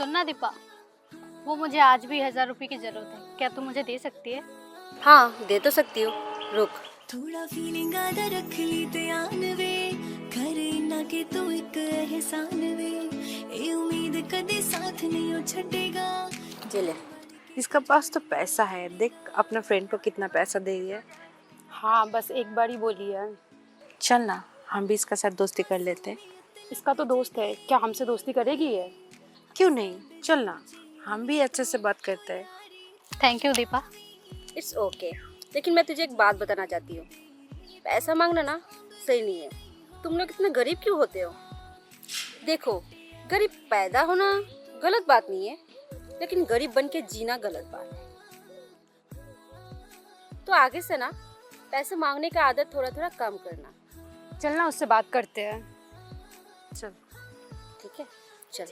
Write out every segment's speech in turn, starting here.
सुनना दीपा, वो मुझे आज भी 1000 रुपये की जरूरत है, क्या तू मुझे दे सकती है? हाँ दे तो सकती हूँ, रुक। थोड़ा फीलिंग आदा रख ली ध्यान वे, करे ना कि तू एक एहसान वे, ए उम्मीद कदे साथ नहीं हो छड़ेगा। ये ले। इसका पास तो पैसा है, देख अपना फ्रेंड को कितना पैसा दे रही है। हाँ बस एक बार ही बोली है। चल ना हम भी इसका साथ दोस्ती कर लेते हैं। इसका तो दोस्त है, क्या हमसे दोस्ती करेगी है? क्यों नहीं, चल ना हम भी अच्छे से बात करते हैं। Thank you Deepa. It's okay, लेकिन मैं तुझे एक बात बताना चाहती हूँ, पैसा मांगना ना सही नहीं है। तुम लोग इतने गरीब क्यों होते हो? देखो, गरीब पैदा होना गलत बात नहीं है, लेकिन गरीब बन के जीना गलत बात है। तो आगे से ना पैसे मांगने का आदत थोड़ा थोड़ा कम करना। चलना उससे बात करते हैं। चल ठीक है, चल।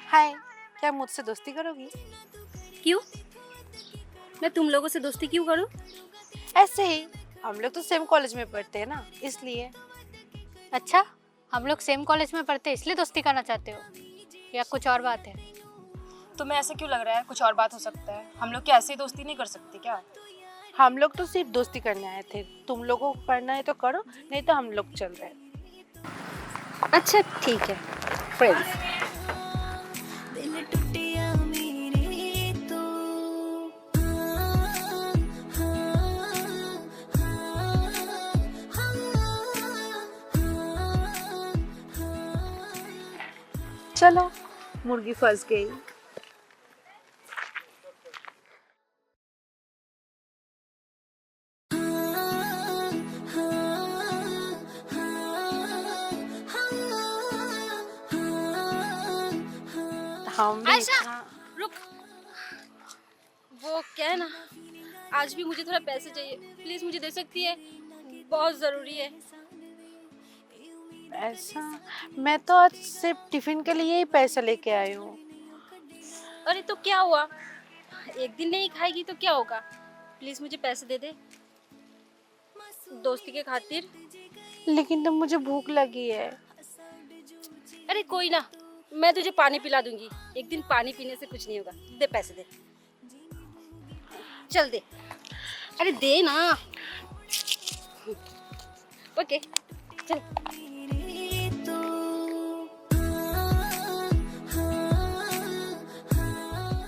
हाय, क्या मुझसे दोस्ती करोगी? क्यों? मैं तुम लोगों से दोस्ती क्यों करूं? ऐसे ही, हम लोग तो सेम कॉलेज में पढ़ते हैं ना, इसलिए। अच्छा, हम लोग सेम कॉलेज में पढ़ते इसलिए दोस्ती करना चाहते हो, या कुछ और बात है? तुम्हें ऐसा क्यों लग रहा है? कुछ और बात हो सकता है। हम लोग क्या ऐसे ही दोस्ती नहीं कर सकते क्या? हम लोग तो सिर्फ दोस्ती करने आए थे, तुम लोगों को करना है तो करो, नहीं तो हम लोग चल रहे हैं। अच्छा ठीक है, फ्रेंड्स। दिल टूटिया मेरे तो, चलो, मुर्गी फंस गई। हम भी रुक, वो क्या है ना, आज भी मुझे थोड़ा पैसे चाहिए, प्लीज मुझे दे सकती है? बहुत जरूरी है। ऐसा, मैं तो आज सिर्फ टिफिन के लिए ही पैसा लेके आई हूँ। अरे तो क्या हुआ, एक दिन नहीं खाएगी तो क्या होगा? प्लीज मुझे पैसे दे दे, दोस्ती के खातिर। लेकिन तो मुझे भूख लगी है। अरे कोई ना, मैं तुझे पानी पिला दूंगी, एक दिन पानी पीने से कुछ नहीं होगा। दे पैसे दे, चल दे। अरे दे ना। ओके चल। मेरे तो,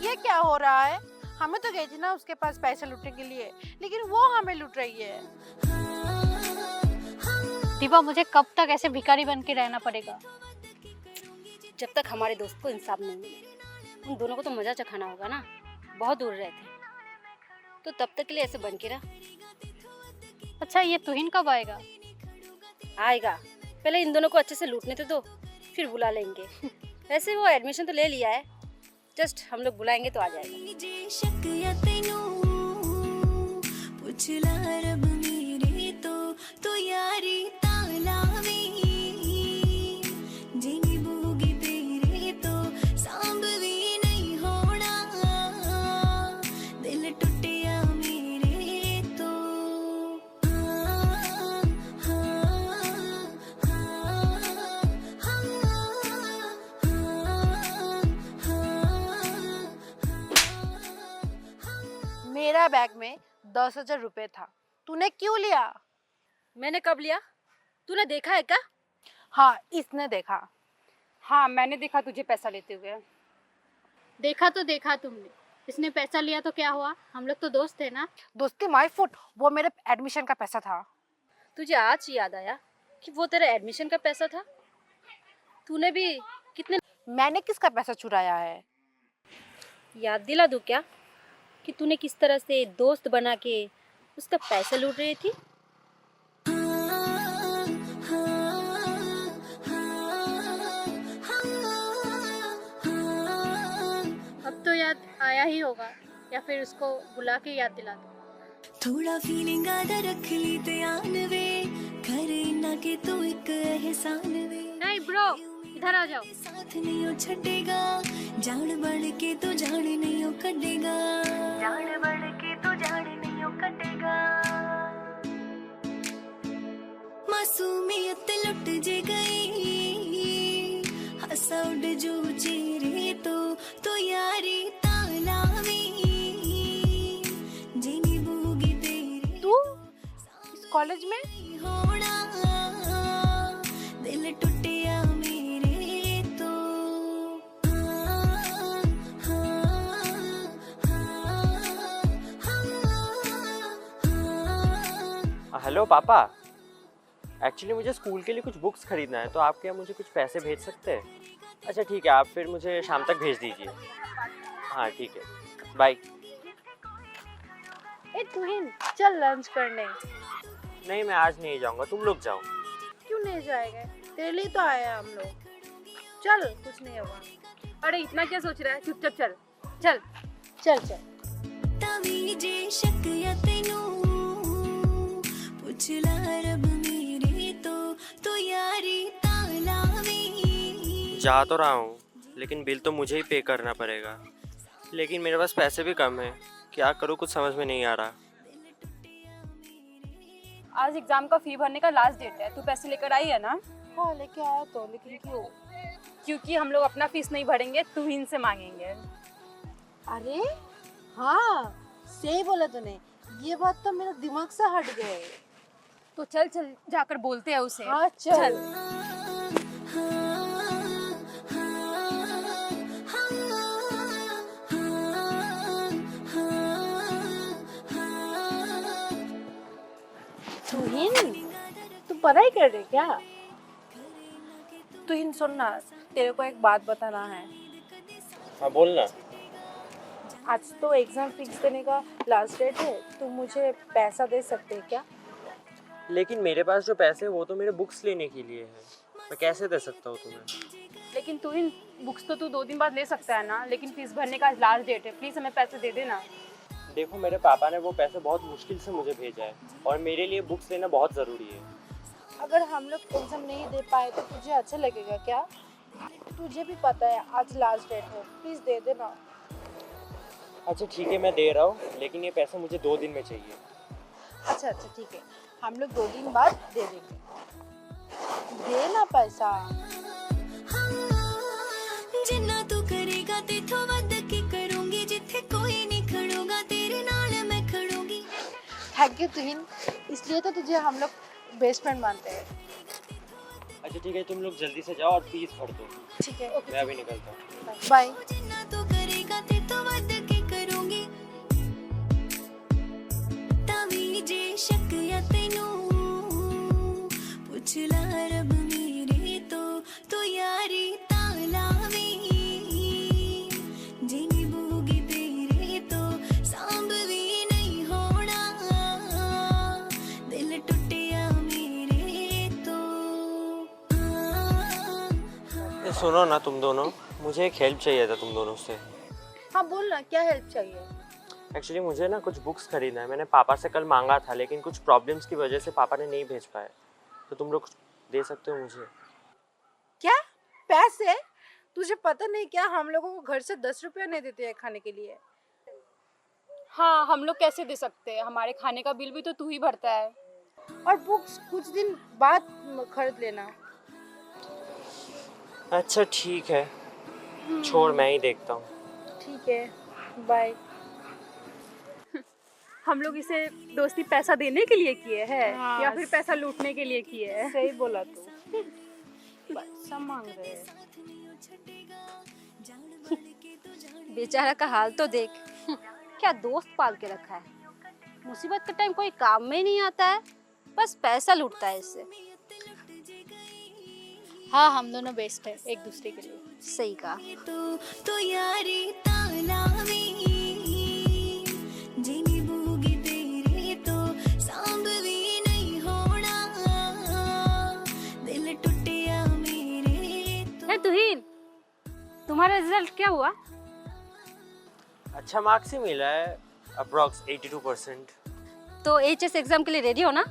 ये क्या हो रहा है? हमें तो गई थी ना उसके पास पैसे लूटने के लिए, लेकिन वो हमें लूट रही है। दीपा, मुझे कब तक ऐसे भिखारी बन के रहना पड़ेगा? जब तक हमारे दोस्त को इंसाफ नहीं मिले, उन दोनों को तो मजा चखाना होगा ना। बहुत दूर रहे थे, तो तब तक के लिए ऐसे बन के रह। अच्छा, ये तुहिन कब आएगा? आएगा, पहले इन दोनों को अच्छे से लूटने तो दो, फिर बुला लेंगे। वैसे वो एडमिशन तो ले लिया है, जस्ट हम लोग बुलाएंगे तो आ जाएगा। जे शक या तैनू पुछ ला रब मेरे तो यारी तालावी, जिनी बूगी तेरे तो सांभ भी नहीं होना, दिल टूटिया मेरे तो, मेरा बैग में 10,000 रुपए था, तूने क्यों लिया? मैंने कब लिया? तूने देखा है क्या? हाँ, इसने देखा। हाँ मैंने देखा तुझे पैसा लेते हुए। देखा तो देखा तुमने, इसने पैसा लिया तो क्या हुआ? हम लोग तो दोस्त थे ना। दोस्ती माय फुट, वो मेरे एडमिशन का पैसा था। तुझे आज याद आया कि वो तेरा एडमिशन का पैसा था? तूने भी कितने, मैंने किसका पैसा चुराया है? याद दिला दूं क्या कि तूने किस तरह से दोस्त बना के उसका पैसा लूट रही थी? अब तो याद आया ही होगा, या फिर उसको बुला के याद दिला दो। थोड़ा फीलिंग आदा रख ली ध्यान वे, करे ना कि तू एक एहसान वे, नहीं ब्रो, इधर आ जाओ। साथ नहीं हो छड़ेगा, जान बढ़ के तो जान नहीं हो कटेगा, जान बढ़ के तो जान नहीं हो कटेगा। टूट जे गई हसा उड़ जो चेहरे तो यारी तालावी जिनी बूगी तेरी तू इस कॉलेज में? होना दिल टूटिया मेरे तो हेलो पापा, एक्चुअली मुझे स्कूल के लिए कुछ बुक्स खरीदना है, तो आप क्या मुझे कुछ पैसे भेज सकते हैं? अच्छा ठीक है, आप फिर मुझे शाम तक भेज दीजिए। हाँ ठीक है, बाय। ए तुहिन, चल लंच करने। नहीं मैं आज नहीं जाऊँगा, तुम लोग जाओ। क्यों नहीं जाएंगे? तेरे लिए तो आए हैं हम लोग। चल, कुछ नहीं होगा। अरे इतना क्या सोच रहा है, चुपचाप चल चल। चल चल। तवी जे शक या तेनू पुछ ला रब मेरे तो यारी तालावी जा तो रहा हूँ, लेकिन बिल तो मुझे ही पे करना पड़ेगा। लेकिन मेरे पास पैसे भी कम है, क्या करूँ कुछ समझ में नहीं आ रहा। आज एग्जाम का फी भरने का लास्ट डेट है, तू पैसे लेकर आई है ना? हाँ लेके आया तो, लेकिन क्यों? क्योंकि हम लोग अपना फीस नहीं भरेंगे, तुहिन से मांगेंगे। अरे हाँ, सही बोला तूने। ये बात तो मेरे दिमाग से हट गए। तो चल चल जाकर बोलते हैं उसे। हाँ चल। तुहिन, तू पढ़ाई कर रही क्या? तुहिन सुन ना, तेरे को एक बात बताना है। हाँ बोलना। आज तो एग्जाम फिक्स देने का लास्ट डेट है, तू मुझे पैसा दे सकते हैं क्या? लेकिन मेरे पास जो पैसे हैं वो तो मेरे बुक्स लेने के लिए है, मैं कैसे दे सकता हूँ तुम्हें? लेकिन तुहिन, बुक्स तो तू 2 दिन बाद ले सकता है ना, लेकिन फीस भरने का लास्ट डेट है, प्लीज हमें पैसे दे देना। देखो मेरे पापा ने वो पैसे बहुत मुश्किल से मुझे भेजा है, और मेरे लिए बुक्स लेना बहुत ज़रूरी है। अगर हम लोग एग्जाम नहीं दे पाए तो तुझे अच्छा लगेगा क्या? तुझे भी पता है आज लास्ट डेट है, प्लीज दे देना। अच्छा ठीक है, मैं दे रहा हूँ, लेकिन ये पैसे मुझे 2 दिन में चाहिए। अच्छा अच्छा ठीक है, हम लोग 2 दिन बाद दे देंगे। देना पैसा। जिन्ना तू करेगा तेथों वध के करूंगी जिथे कोई नहीं खड़ोगा तेरे नाल मैं खड़ूंगी। थैंक यू तुहिन, इसलिए तो तुझे हम लोग बेस्ट फ्रेंड मानते हैं। अच्छा ठीक है, तुम लोग जल्दी से जाओ और फीस भर दो। ठीक है, ओके, मैं अभी निकलता हूँ। बाय। जिन्ना तू करेगा तेथों वध के करूंगी तवी जे शक या तेनू पुछ ला रब मेरे तो यारी तालावी जिनी बूगी तेरे तो सांभ भी नहीं होना दिल टूटिया मेरे तो ये सुनो ना तुम दोनों, मुझे एक हेल्प चाहिए था तुम दोनों से। हाँ बोल ना, क्या हेल्प चाहिए? एक्चुअली मुझे ना कुछ बुक्स खरीदना है, मैंने पापा से कल मांगा था, लेकिन कुछ प्रॉब्लम्स की वजह से पापा ने नहीं भेज पाए, तो तुम लोग दे सकते हो मुझे? क्या पैसे? तुझे पता नहीं क्या, हम लोगों को घर से 10 रुपया नहीं देते हैं खाने के लिए। हाँ, हम लोग कैसे दे सकते हैं, हमारे खाने का बिल भी तो तू ही भरता है। और बुक्स कुछ दिन बाद खरीद लेना। अच्छा ठीक है, छोड़ मैं ही देखता हूँ। ठीक है, बाय। हम लोग इसे दोस्ती पैसा देने के लिए किए हैं, हाँ। या फिर पैसा लूटने के लिए किए हैं? सही बोला तू। पैसा मांग रहे हैं। बेचारा का हाल तो देख, क्या दोस्त पाल के रखा है। मुसीबत के टाइम कोई काम में नहीं आता है, बस पैसा लूटता है इससे। हाँ हम दोनों बेस्ट है एक दूसरे के लिए। सही कहा। तो यारी तालावी जिनी बूगी तेरे तो सांभ भी नहीं होना दिल टूटिया मेरे तो। तुहिन, तुम्हारा रिजल्ट क्या हुआ? अच्छा मार्क्स ही मिला है, अप्रॉक्स 82%। तो एचएस एग्जाम के लिए रेडी हो ना?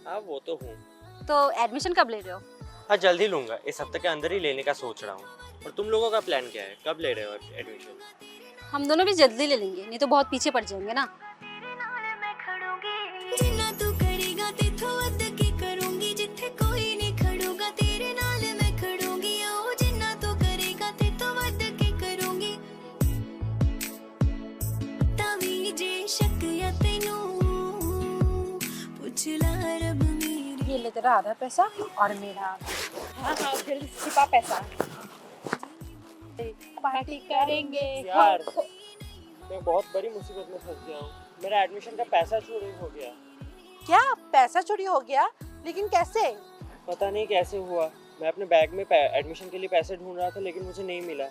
हाँ वो तो हूँ। तो एडमिशन कब ले रहे हो? हाँ जल्दी लूँगा, इस हफ्ते के अंदर ही लेने का सोच रहा हूँ। और तुम लोगों का प्लान क्या है, कब ले रहे हो एडमिशन? हम दोनों भी जल्दी ले लेंगे, नहीं तो बहुत पीछे पड़ जाएंगे ना। जिन्ना तू करेगा तेथों वध के करूंगी जिथे कोई नहीं खड़ूगा ले तेरा आधा पैसा और मेरा आधा। हाँ हाँ, फिर छिपा पैसा। पार्टी करेंगे। यार मैं बहुत बड़ी मुसीबत में फंस गया हूँ। मेरा एडमिशन का पैसा चोरी हो गया। क्या पैसा चोरी हो गया? लेकिन कैसे? पता नहीं कैसे हुआ। मैं अपने बैग में एडमिशन के लिए पैसे ढूंढ रहा था लेकिन मुझे नहीं मिला।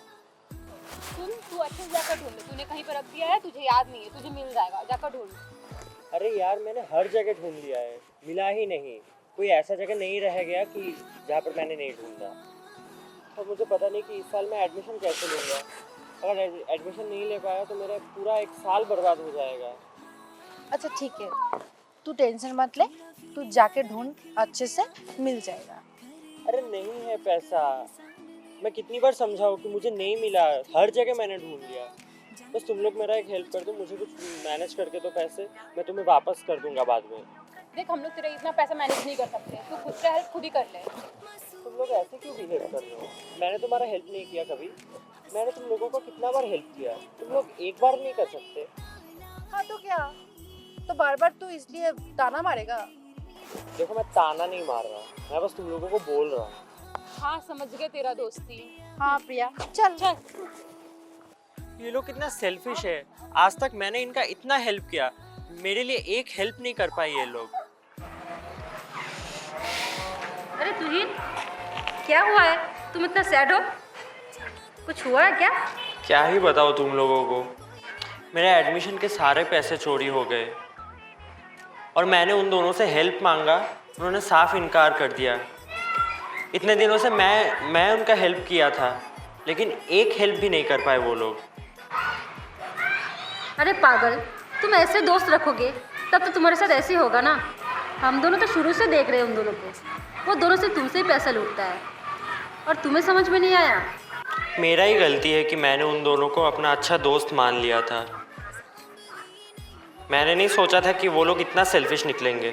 तू अच्छे से जाकर ढूंढ ले, तूने कहीं पर रख दिया है, तुझे याद नहीं है, तुझे मिल जाएगा, जाकर ढूंढ। अरे यार मैंने हर जगह ढूंढ लिया है, मिला ही नहीं। कोई ऐसा जगह नहीं रह गया कि जहाँ पर मैंने नहीं ढूंढा। और मुझे पता नहीं कि इस साल मैं एडमिशन कैसे लूँगा। अगर एडमिशन नहीं ले पाया तो मेरा पूरा एक साल बर्बाद हो जाएगा। अच्छा ठीक है, तू टेंशन मत ले, तू जाके ढूंढ, अच्छे से मिल जाएगा। अरे नहीं है पैसा। मैं कितनी बार समझाऊँ कि मुझे नहीं मिला, हर जगह मैंने ढूंढ लिया। बस तुम लोग मेरा एक हेल्प कर दो, मुझे कुछ मैनेज करके दो पैसे, मैं तुम्हें वापस कर दूंगा बाद में। देख, हम लोग तेरा इतना पैसा मैनेज नहीं कर सकते, तू खुद का हेल्प खुद ही कर ले। तुम लोग ऐसे क्यों बिहेव कर रहे हो? मैंने तुम्हारा हेल्प नहीं किया कभी। मैंने तुम लोगों को कितना बार हेल्प किया, तुम लोग एक बार नहीं कर सकते। हाँ तो क्या, तो बार बार तू इसलिए ताना मारेगा? देखो मैं ताना नहीं मार रहा, मैं बस तुम लोगों को बोल रहा हूँ। हाँ समझ गए तेरा दोस्ती। हाँ प्रिया, चल चल। ये लोग कितना सेल्फिश है। आज तक मैंने इनका इतना हेल्प किया, मेरे लिए एक हेल्प नहीं कर पाए ये लोग। अरे तुहिन, क्या हुआ है? तुम इतना सैड हो? कुछ हुआ है क्या? क्या ही बताओ तुम लोगों को। मेरे एडमिशन के सारे पैसे चोरी हो गए और मैंने उन दोनों से हेल्प मांगा, उन्होंने साफ इनकार कर दिया। इतने दिनों से मैं उनका हेल्प किया था लेकिन एक हेल्प भी नहीं कर पाए वो लोग। अरे पागल, तुम ऐसे दोस्त रखोगे तब तो तुम्हारे साथ ऐसे ही होगा ना। हम दोनों तो शुरू से देख रहे हैं उन दोनों को, वो दोनों से तुमसे ही पैसा लूटता है और तुम्हें समझ में नहीं आया। मेरा ही गलती है कि मैंने उन दोनों को अपना अच्छा दोस्त मान लिया था। मैंने नहीं सोचा था कि वो लोग इतना सेल्फिश निकलेंगे।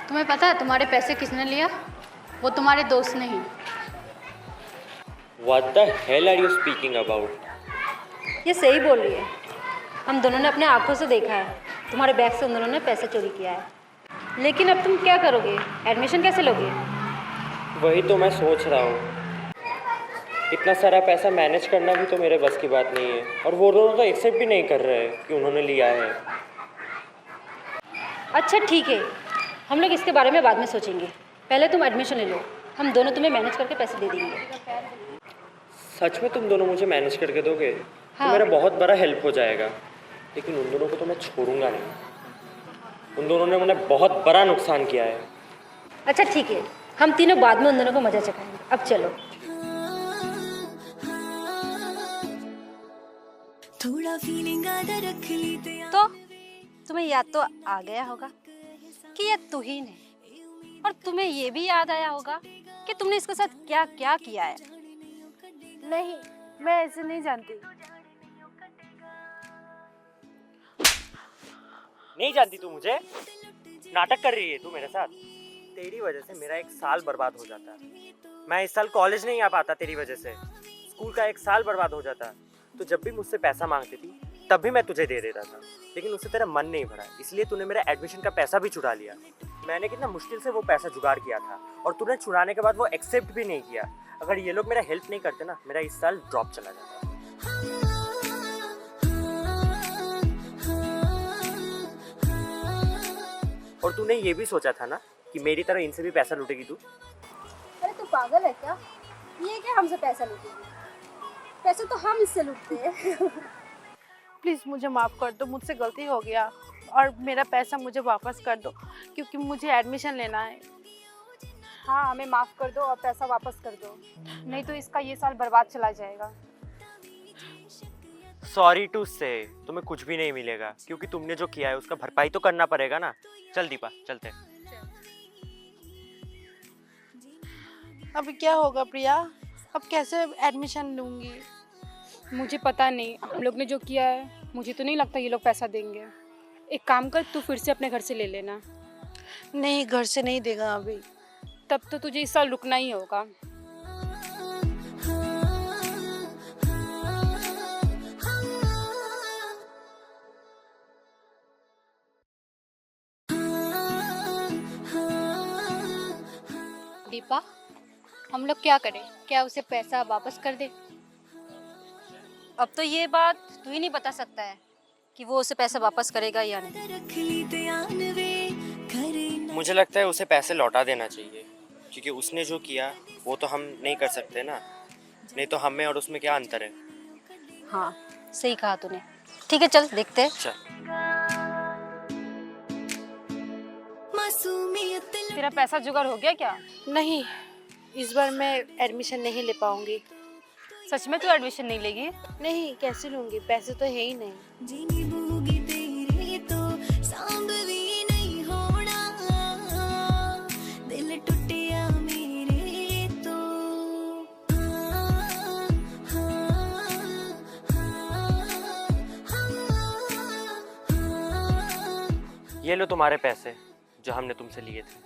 तुम्हें पता है तुम्हारे पैसे किसने लिया? वो तुम्हारे दोस्त नहीं। What the hell are you speaking about? ये सही बोल रही है, हम दोनों ने अपने आंखों से देखा है, तुम्हारे बैग से उन दोनों ने पैसे चोरी किया है। लेकिन अब तुम क्या करोगे? एडमिशन कैसे लोगे? वही तो मैं सोच रहा हूँ। इतना सारा पैसा मैनेज करना भी तो मेरे बस की बात नहीं है और वो दोनों तो एक्सेप्ट भी नहीं कर रहे हैं कि उन्होंने लिया है। अच्छा ठीक है, हम लोग इसके बारे में बाद में सोचेंगे, पहले तुम एडमिशन ले लो, हम दोनों तुम्हें मैनेज करके पैसे दे देंगे। सच में तुम दोनों मुझे मैनेज करके दोगे? हाँ। तो मेरा बहुत बड़ा हेल्प हो जाएगा। लेकिन उन दोनों को तो मैं छोड़ूंगा नहीं। उन दोनों ने मुझे बहुत बड़ा नुकसान किया है। अच्छा ठीक है, हम तीनों बाद में उन दोनों को मजा चखाएंगे। अब चलो। थोड़ा फीलिंग आधा रख ली तो तुम्हें याद तो आ गया होगा कि ये तुहिन है, और तुम्हें ये भी याद आया होगा कि तुमने इसके साथ क्या क्या किया है। नहीं, मैं ऐसे नहीं जानती। नहीं जानती तू मुझे? नाटक कर रही है तू मेरे साथ। तेरी वजह से मेरा एक साल बर्बाद हो जाता है। मैं इस साल कॉलेज नहीं आ पाता तेरी वजह से। स्कूल का एक साल बर्बाद हो जाता। तो जब भी मुझसे पैसा मांगती थी तब भी मैं तुझे दे देता था, लेकिन उससे तेरा मन नहीं भरा, इसलिए तूने मेरा एडमिशन का पैसा भी चुरा लिया। मैंने कितना मुश्किल से वो पैसा जुगाड़ किया था और तूने चुराने के बाद वो एक्सेप्ट भी नहीं किया। अगर ये लोग मेरा हेल्प नहीं करते ना, मेरा इस साल ड्रॉप चला जाता। और तूने ये भी सोचा था ना कि मेरी तरह इनसे भी पैसा लूटेगी तू? अरे तू पागल है क्या? ये क्या हमसे पैसा लूटेगी? पैसे तो हम इससे लूटते हैं। प्लीज़ मुझे माफ़ कर दो, मुझसे गलती हो गया और मेरा पैसा मुझे वापस कर दो, क्योंकि मुझे एडमिशन लेना है। हाँ, हमें माफ़ कर दो और पैसा वापस कर दो, नहीं तो इसका ये साल बर्बाद चला जाएगा। सॉरी टू से, तुम्हें कुछ भी नहीं मिलेगा क्योंकि तुमने जो किया है उसका भरपाई तो करना पड़ेगा ना। चल दीपा, चलते। अब क्या होगा प्रिया? अब कैसे एडमिशन लूँगी? मुझे पता नहीं, हम लोग ने जो किया है मुझे तो नहीं लगता ये लोग पैसा देंगे। एक काम कर, तू फिर से अपने घर से ले लेना। नहीं, घर से नहीं देगा अभी। तब तो तुझे इस साल रुकना ही होगा। दीपा, हम लोग क्या करें? क्या उसे पैसा वापस कर दे? अब तो ये बात तू ही नहीं बता सकता है कि वो उसे पैसा वापस करेगा या नहीं। रख ली ध्यान वे करे ना मुझे लगता है उसे पैसे लौटा देना चाहिए, क्योंकि उसने जो किया वो तो हम नहीं कर सकते ना। नहीं तो हम में और उसमें क्या अंतर है। हाँ, सही कहा तूने। ठीक है, चल देखते हैं। चल। मासूमियत तेरा पैसा जुगाड़ हो गया क्या? नहीं, इस बार मैं एडमिशन नहीं ले पाऊंगी। सच में तू एडमिशन नहीं लेगी? नहीं, कैसे लूंगी? पैसे तो है ही नहीं। जीनी बूगी तेरे तो सांभ भी नहीं होना दिल टूटिया मेरे तो हाँ, हाँ, हाँ, हाँ, ये लो तुम्हारे पैसे जो हमने तुमसे लिए थे।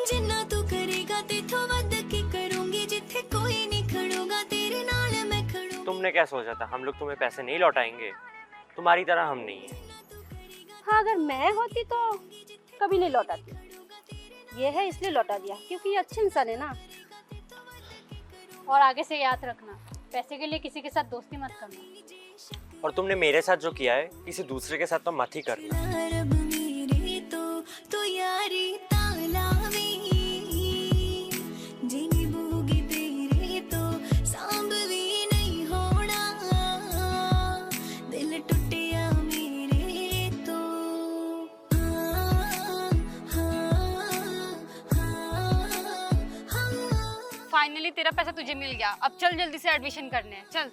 जिन्ना तू करेगा तेथों वध की करूंगी जिथे कोई नहीं खड़ूंगा तेरे नाल मैं खड़ूंगी। तुमने क्या सोचा था हम लोग तुम्हें पैसे नहीं लौटाएंगे? तुम्हारी तरह हम नहीं है। हाँ, अगर मैं होती तो कभी नहीं लौटाती। ये है इसलिए लौटा दिया क्योंकि ये अच्छे इंसान है ना। और आगे से याद रखना, पैसे के लिए किसी के साथ दोस्ती मत करना। और तुमने मेरे साथ जो किया है किसी दूसरे के साथ तो मत ही करना। रब मेरे तो यारी तालावी जिनी बूगी तेरे तो सांभ भी नहीं होना दिल टूटिया मेरे तो हाँ, हाँ, हाँ, हाँ। फाइनली तेरा पैसा तुझे मिल गया। अब चल जल्दी से एडमिशन करने, चल।